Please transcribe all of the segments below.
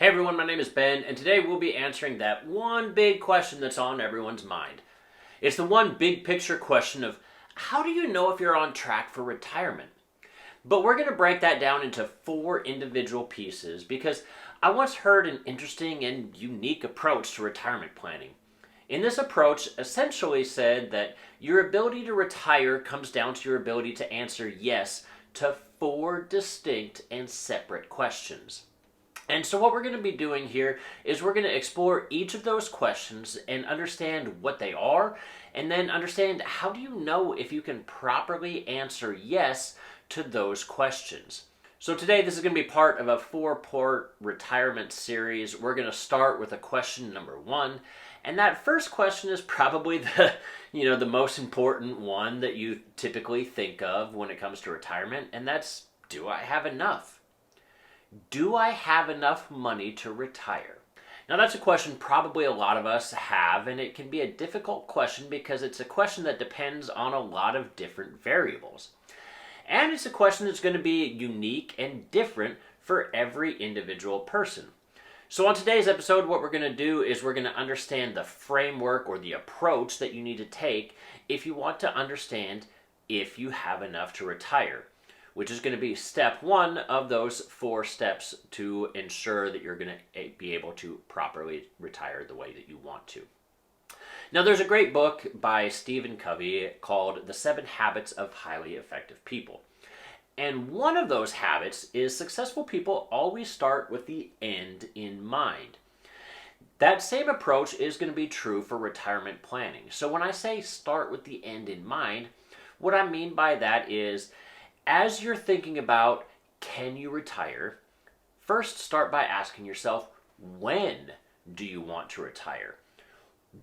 Hey everyone, my name is Ben, and today we'll be answering that one big question that's on everyone's mind. It's the one big picture question of how do you know if you're on track for retirement? But we're going to break that down into four individual pieces because I once heard an interesting and unique approach to retirement planning. In this approach, essentially said that your ability to retire comes down to your ability to answer yes to four distinct and separate questions. And so, what we're going to be doing here is we're going to explore each of those questions and understand what they are, and then understand how do you know if you can properly answer yes to those questions. So, today this is going to be part of a four-part retirement series. We're going to start with a question number one, and that first question is probably the most important one that you typically think of when it comes to retirement, and that's, do I have enough? Do I have enough money to retire? Now, that's a question probably a lot of us have, and it can be a difficult question because it's a question that depends on a lot of different variables. And it's a question that's going to be unique and different for every individual person. So, on today's episode, what we're going to do is we're going to understand the framework or the approach that you need to take if you want to understand if you have enough to retire, which is going to be step one of those four steps to ensure that you're going to be able to properly retire the way that you want to. Now, there's a great book by Stephen Covey called The 7 Habits of Highly Effective People. And one of those habits is successful people always start with the end in mind. That same approach is going to be true for retirement planning. So when I say start with the end in mind, what I mean by that is, as you're thinking about can you retire, first start by asking yourself, when do you want to retire?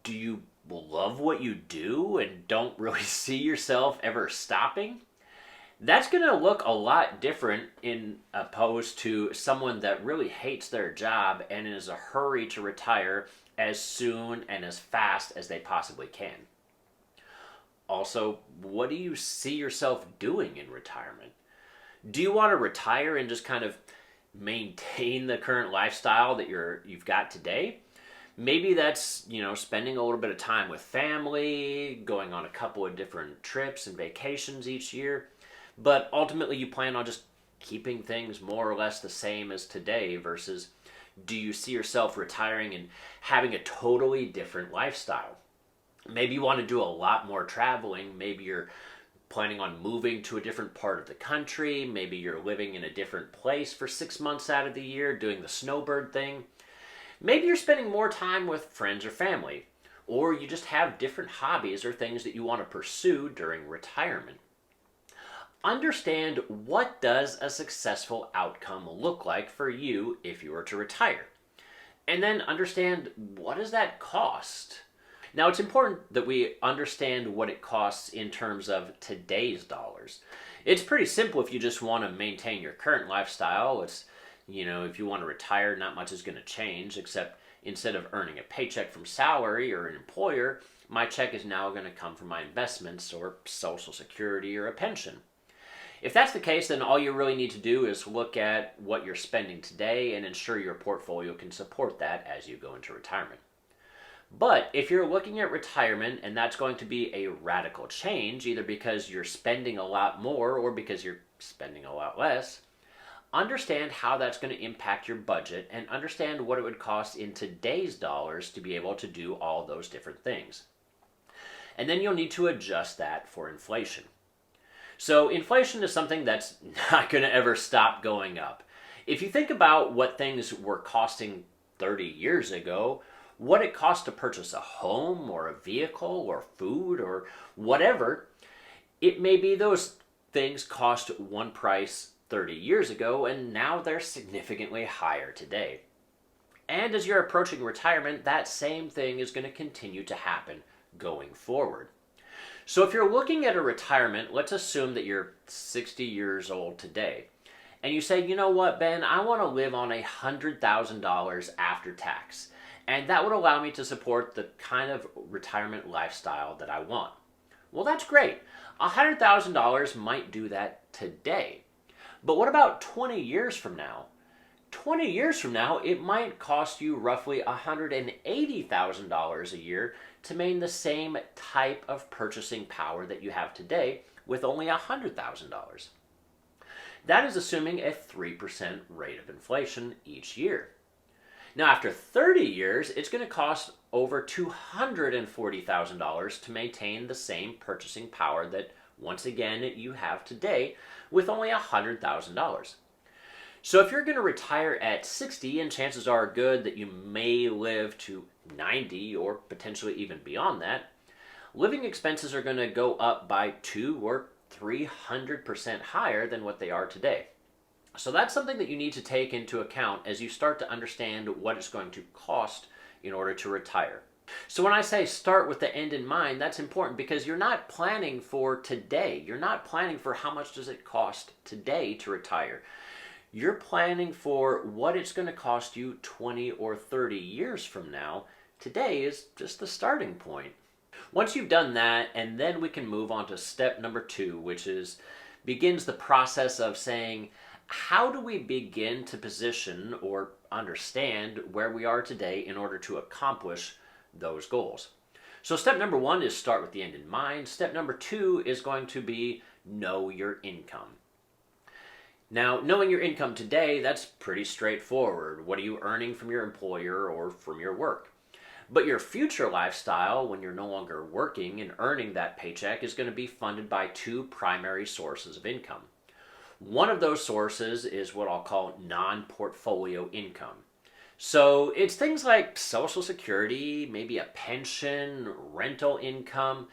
Do you love what you do and don't really see yourself ever stopping? That's going to look a lot different in opposed to someone that really hates their job and is in a hurry to retire as soon and as fast as they possibly can. Also, what do you see yourself doing in retirement? Do you want to retire and just kind of maintain the current lifestyle that you've got today? Maybe that's, spending a little bit of time with family, going on a couple of different trips and vacations each year, but ultimately you plan on just keeping things more or less the same as today versus do you see yourself retiring and having a totally different lifestyle? Maybe you want to do a lot more traveling. Maybe you're planning on moving to a different part of the country. Maybe you're living in a different place for 6 months out of the year, doing the snowbird thing. Maybe you're spending more time with friends or family. Or you just have different hobbies or things that you want to pursue during retirement. Understand, what does a successful outcome look like for you if you were to retire? And then understand, what does that cost? Now, it's important that we understand what it costs in terms of today's dollars. It's pretty simple if you just want to maintain your current lifestyle. It's, if you want to retire, not much is going to change, except instead of earning a paycheck from salary or an employer, my check is now going to come from my investments or Social Security or a pension. If that's the case, then all you really need to do is look at what you're spending today and ensure your portfolio can support that as you go into retirement. But if you're looking at retirement and that's going to be a radical change, either because you're spending a lot more or because you're spending a lot less, understand how that's going to impact your budget and understand what it would cost in today's dollars to be able to do all those different things. And then you'll need to adjust that for inflation. So inflation is something that's not going to ever stop going up. If you think about what things were costing 30 years ago, what it costs to purchase a home or a vehicle or food or whatever, it may be those things cost one price 30 years ago and now they're significantly higher today. And as you're approaching retirement, that same thing is going to continue to happen going forward. So if you're looking at a retirement, let's assume that you're 60 years old today, and you say, you know what, Ben, I want to live on $100,000 after tax. And that would allow me to support the kind of retirement lifestyle that I want. Well, that's great. $100,000 might do that today. But what about 20 years from now? 20 years from now, it might cost you roughly $180,000 a year to maintain the same type of purchasing power that you have today with only $100,000. That is assuming a 3% rate of inflation each year. Now, after 30 years, it's going to cost over $240,000 to maintain the same purchasing power that, once again, you have today with only $100,000. So if you're going to retire at 60, and chances are good that you may live to 90 or potentially even beyond that, living expenses are going to go up by 200 or 300% higher than what they are today. So that's something that you need to take into account as you start to understand what it's going to cost in order to retire. So when I say start with the end in mind, that's important because you're not planning for today. You're not planning for how much does it cost today to retire. You're planning for what it's going to cost you 20 or 30 years from now. Today is just the starting point. Once you've done that, and then we can move on to step number 2, which begins the process of saying, how do we begin to position or understand where we are today in order to accomplish those goals? So step number 1 is start with the end in mind. Step number 2 is going to be know your income. Now, knowing your income today, that's pretty straightforward. What are you earning from your employer or from your work? But your future lifestyle, when you're no longer working and earning that paycheck, is going to be funded by 2 primary sources of income. One of those sources is what I'll call non-portfolio income. So it's things like Social Security, maybe a pension, rental income,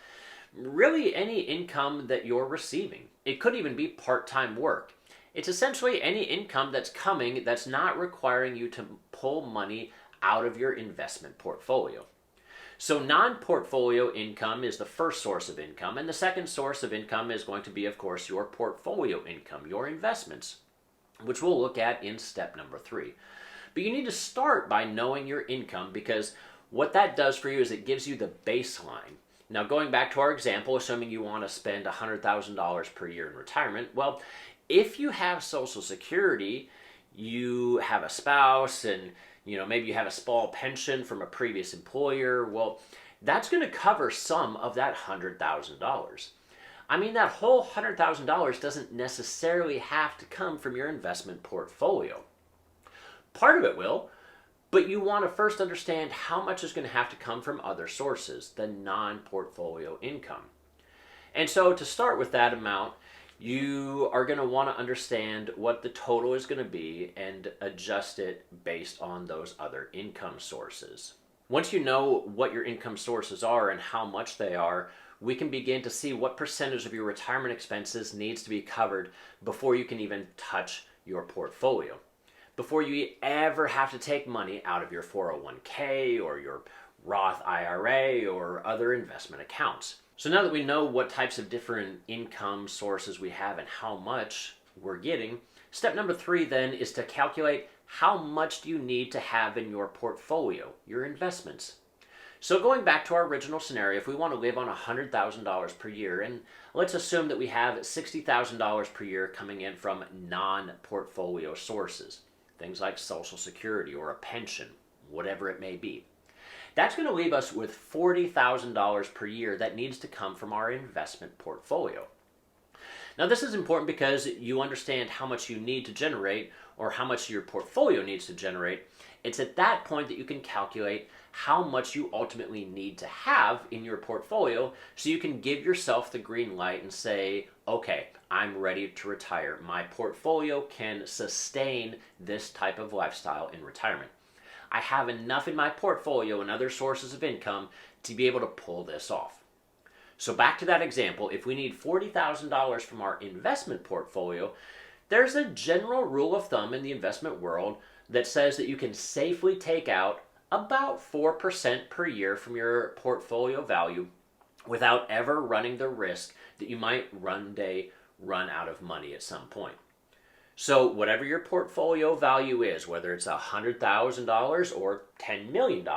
really any income that you're receiving. It could even be part-time work. It's essentially any income that's coming that's not requiring you to pull money out of your investment portfolio. So non-portfolio income is the first source of income, and the second source of income is going to be, of course, your portfolio income, your investments, which we'll look at in step number 3. But you need to start by knowing your income, because what that does for you is it gives you the baseline. Now, going back to our example, assuming you want to spend $100,000 per year in retirement, well, if you have Social Security, you have a spouse, and maybe you have a small pension from a previous employer, well, that's going to cover some of that $100,000. I mean, that whole $100,000 doesn't necessarily have to come from your investment portfolio. Part of it will, but you want to first understand how much is going to have to come from other sources, the non-portfolio income. And so to start with that amount, you are going to want to understand what the total is going to be and adjust it based on those other income sources. Once you know what your income sources are and how much they are, we can begin to see what percentage of your retirement expenses needs to be covered before you can even touch your portfolio. Before you ever have to take money out of your 401k or your Roth IRA or other investment accounts. So now that we know what types of different income sources we have and how much we're getting, step number 3 then is to calculate how much do you need to have in your portfolio, your investments. So going back to our original scenario, if we want to live on $100,000 per year, and let's assume that we have $60,000 per year coming in from non-portfolio sources, things like Social Security or a pension, whatever it may be. That's going to leave us with $40,000 per year that needs to come from our investment portfolio. Now, this is important because you understand how much you need to generate or how much your portfolio needs to generate. It's at that point that you can calculate how much you ultimately need to have in your portfolio so you can give yourself the green light and say, okay, I'm ready to retire. My portfolio can sustain this type of lifestyle in retirement. I have enough in my portfolio and other sources of income to be able to pull this off. So back to that example, if we need $40,000 from our investment portfolio, there's a general rule of thumb in the investment world that says that you can safely take out about 4% per year from your portfolio value without ever running the risk that you might one day run out of money at some point. So whatever your portfolio value is, whether it's $100,000 or $10 million,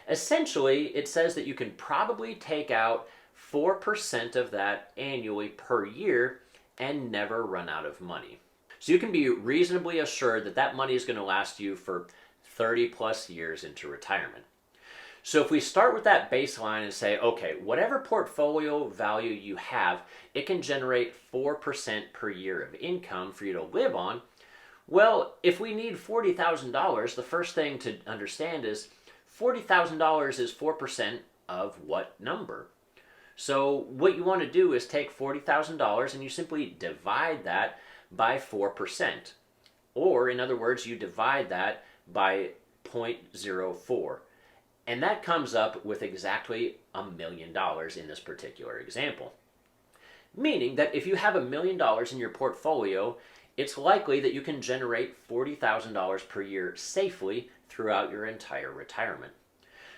essentially it says that you can probably take out 4% of that annually per year and never run out of money. So you can be reasonably assured that that money is going to last you for 30 plus years into retirement. So if we start with that baseline and say, okay, whatever portfolio value you have, it can generate 4% per year of income for you to live on. Well, if we need $40,000, the first thing to understand is $40,000 is 4% of what number? So what you want to do is take $40,000 and you simply divide that by 4%. Or in other words, you divide that by 0.04. And that comes up with exactly $1 million in this particular example. Meaning that if you have $1 million in your portfolio, it's likely that you can generate $40,000 per year safely throughout your entire retirement.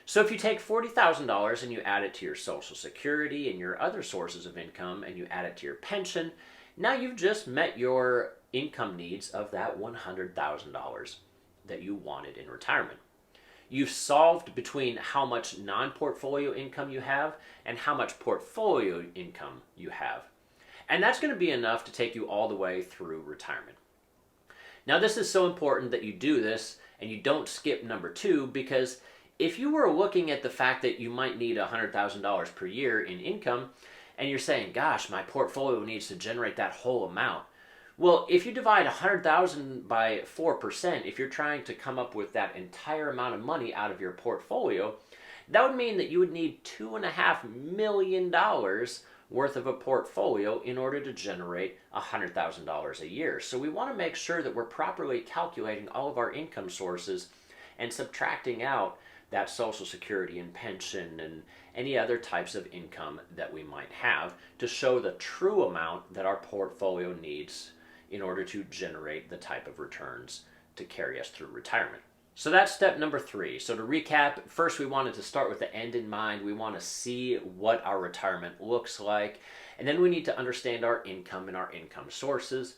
So if you take $40,000 and you add it to your Social Security and your other sources of income and you add it to your pension, now you've just met your income needs of that $100,000 that you wanted in retirement. You've solved between how much non-portfolio income you have and how much portfolio income you have. And that's going to be enough to take you all the way through retirement. Now, this is so important that you do this and you don't skip number 2, because if you were looking at the fact that you might need $100,000 per year in income and you're saying, gosh, my portfolio needs to generate that whole amount. Well, if you divide 100,000 by 4%, if you're trying to come up with that entire amount of money out of your portfolio, that would mean that you would need $2.5 million worth of a portfolio in order to generate $100,000 a year. So we want to make sure that we're properly calculating all of our income sources and subtracting out that Social Security and pension and any other types of income that we might have to show the true amount that our portfolio needs in order to generate the type of returns to carry us through retirement. So that's step number 3. So to recap, first we wanted to start with the end in mind. We want to see what our retirement looks like. And then we need to understand our income and our income sources.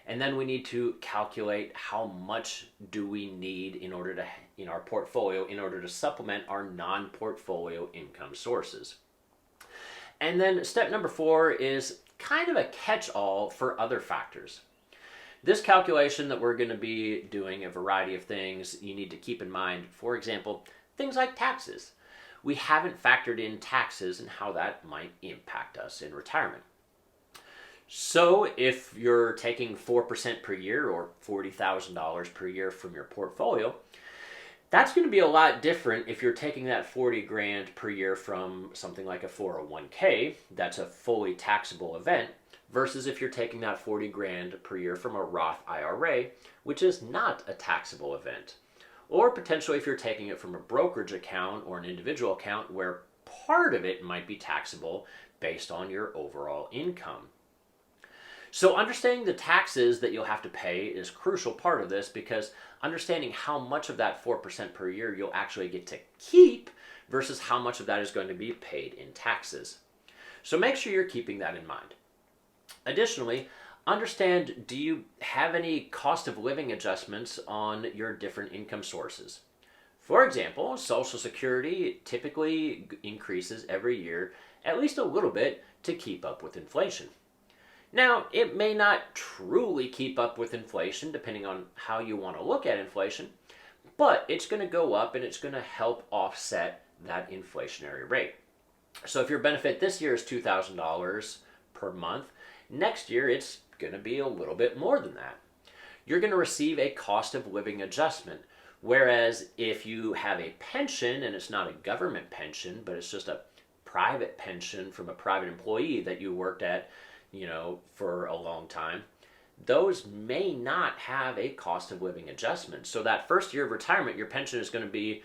And then we need to calculate how much do we need in order to, in our portfolio, in order to supplement our non-portfolio income sources. And then step number 4 is kind of a catch-all for other factors. This calculation that we're going to be doing a variety of things you need to keep in mind. For example, things like taxes. We haven't factored in taxes and how that might impact us in retirement. So if you're taking 4% per year or $40,000 per year from your portfolio, that's going to be a lot different if you're taking that 40 grand per year from something like a 401k. That's a fully taxable event. Versus if you're taking that 40 grand per year from a Roth IRA, which is not a taxable event. Or potentially if you're taking it from a brokerage account or an individual account where part of it might be taxable based on your overall income. So understanding the taxes that you'll have to pay is a crucial part of this, because understanding how much of that 4% per year you'll actually get to keep versus how much of that is going to be paid in taxes. So make sure you're keeping that in mind. Additionally, understand, do you have any cost of living adjustments on your different income sources? For example, Social Security typically increases every year at least a little bit to keep up with inflation. Now, it may not truly keep up with inflation depending on how you want to look at inflation, but it's going to go up and it's going to help offset that inflationary rate. So if your benefit this year is $2,000 per month, next year it's going to be a little bit more than that. You're going to receive a cost of living adjustment. Whereas if you have a pension, and it's not a government pension, but it's just a private pension from a private employee that you worked at, for a long time, those may not have a cost of living adjustment. So that first year of retirement, your pension is going to be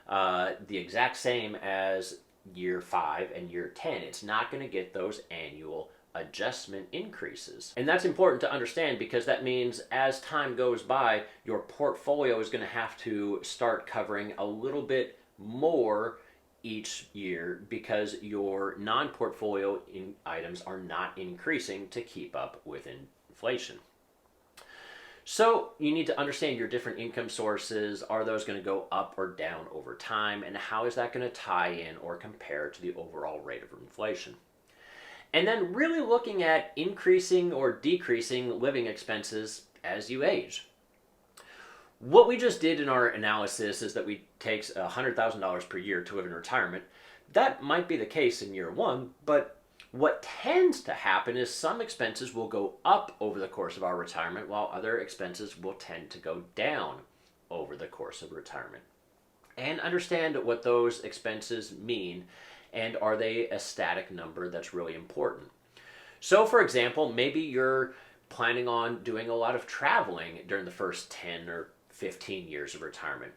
the exact same as year 5 and year 10. It's not going to get those annual adjustment increases. And that's important to understand, because that means as time goes by, your portfolio is going to have to start covering a little bit more each year because your non-portfolio items are not increasing to keep up with inflation. So you need to understand your different income sources. Are those going to go up or down over time? And how is that going to tie in or compare to the overall rate of inflation? And then really looking at increasing or decreasing living expenses as you age. What we just did in our analysis is that we take $100,000 per year to live in retirement. That might be the case in year one, but what tends to happen is some expenses will go up over the course of our retirement, while other expenses will tend to go down over the course of retirement. And understand what those expenses mean, and are they a static number that's really important. So for example, maybe you're planning on doing a lot of traveling during the first 10 or 15 years of retirement.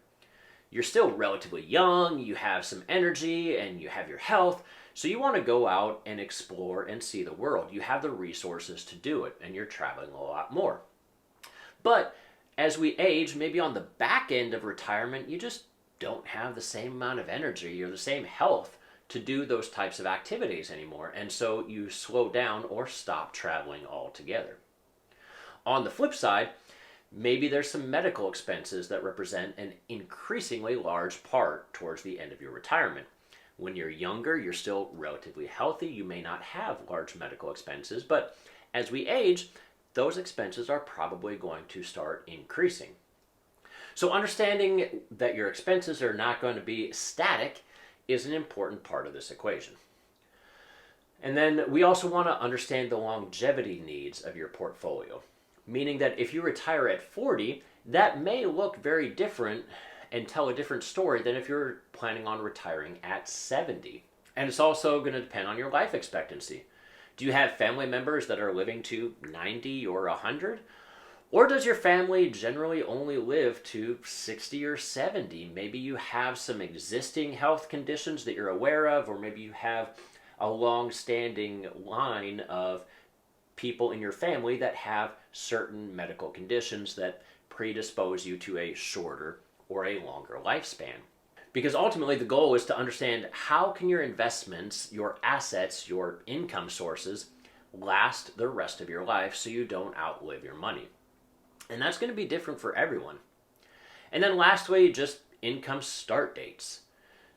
You're still relatively young, you have some energy, and you have your health, so you want to go out and explore and see the world. You have the resources to do it, and you're traveling a lot more. But as we age, maybe on the back end of retirement, you just don't have the same amount of energy or the same health to do those types of activities anymore, and so you slow down or stop traveling altogether. On the flip side, maybe there's some medical expenses that represent an increasingly large part towards the end of your retirement. When you're younger, you're still relatively healthy, you may not have large medical expenses, but as we age, those expenses are probably going to start increasing. So understanding that your expenses are not going to be static is an important part of this equation. And then we also want to understand the longevity needs of your portfolio, meaning that if you retire at 40, that may look very different and tell a different story than if you're planning on retiring at 70. And it's also going to depend on your life expectancy. Do you have family members that are living to 90 or 100? Or does your family generally only live to 60 or 70? Maybe you have some existing health conditions that you're aware of, or maybe you have a long-standing line of people in your family that have certain medical conditions that predispose you to a shorter or a longer lifespan. Because ultimately the goal is to understand how can your investments, your assets, your income sources last the rest of your life so you don't outlive your money. And that's going to be different for everyone. And then lastly, just income start dates.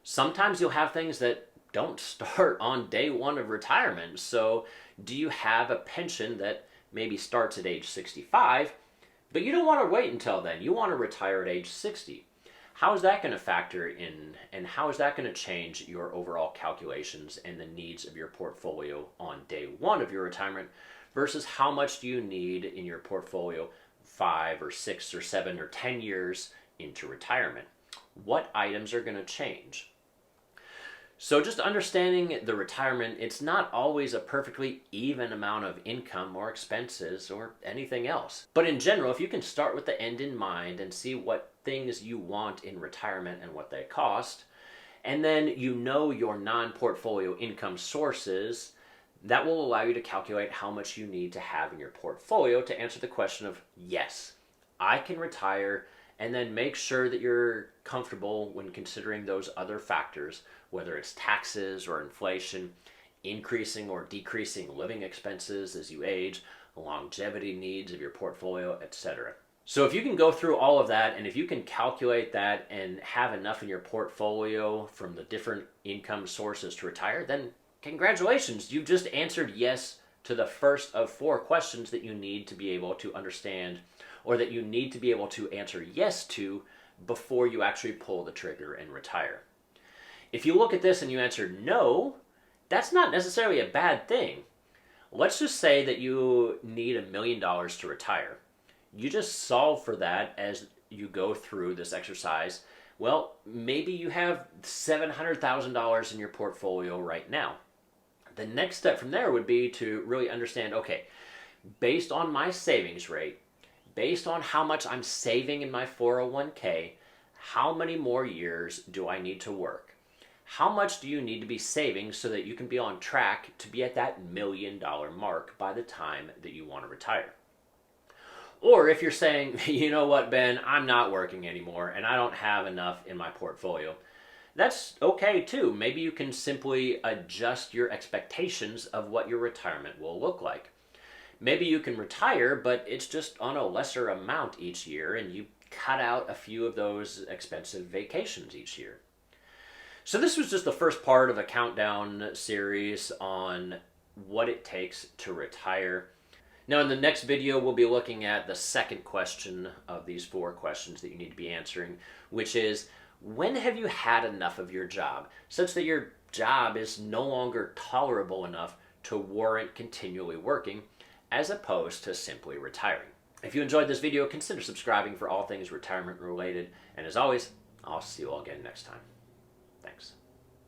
Sometimes you'll have things that don't start on day one of retirement. So do you have a pension that maybe starts at age 65, but you don't want to wait until then? You want to retire at age 60. How is that going to factor in, and how is that going to change your overall calculations and the needs of your portfolio on day one of your retirement versus how much do you need in your portfolio 5 or 6 or 7 or 10 years into retirement? What items are going to change? So just understanding the retirement, it's not always a perfectly even amount of income or expenses or anything else. But in general, if you can start with the end in mind and see what things you want in retirement and what they cost, and then you know your non-portfolio income sources, that will allow you to calculate how much you need to have in your portfolio to answer the question of, yes, I can retire, and then make sure that you're comfortable when considering those other factors, whether it's taxes or inflation, increasing or decreasing living expenses as you age, longevity needs of your portfolio, etc. So if you can go through all of that, and if you can calculate that and have enough in your portfolio from the different income sources to retire, then congratulations, you've just answered yes to the first of 4 questions that you need to be able to understand, or that you need to be able to answer yes to before you actually pull the trigger and retire. If you look at this and you answer no, that's not necessarily a bad thing. Let's just say that you need $1 million to retire. You just solve for that as you go through this exercise. Well, maybe you have $700,000 in your portfolio right now. The next step from there would be to really understand, okay, based on my savings rate, based on how much I'm saving in my 401k, how many more years do I need to work? How much do you need to be saving so that you can be on track to be at that $1 million mark by the time that you want to retire? Or if you're saying, you know what, Ben, I'm not working anymore and I don't have enough in my portfolio, that's okay too. Maybe you can simply adjust your expectations of what your retirement will look like. Maybe you can retire, but it's just on a lesser amount each year, and you cut out a few of those expensive vacations each year. So this was just the first part of a countdown series on what it takes to retire. Now, in the next video, we'll be looking at the second question of these 4 questions that you need to be answering, which is, when have you had enough of your job such that your job is no longer tolerable enough to warrant continually working, as opposed to simply retiring? If you enjoyed this video, consider subscribing for all things retirement related. And as always, I'll see you all again next time. Thanks.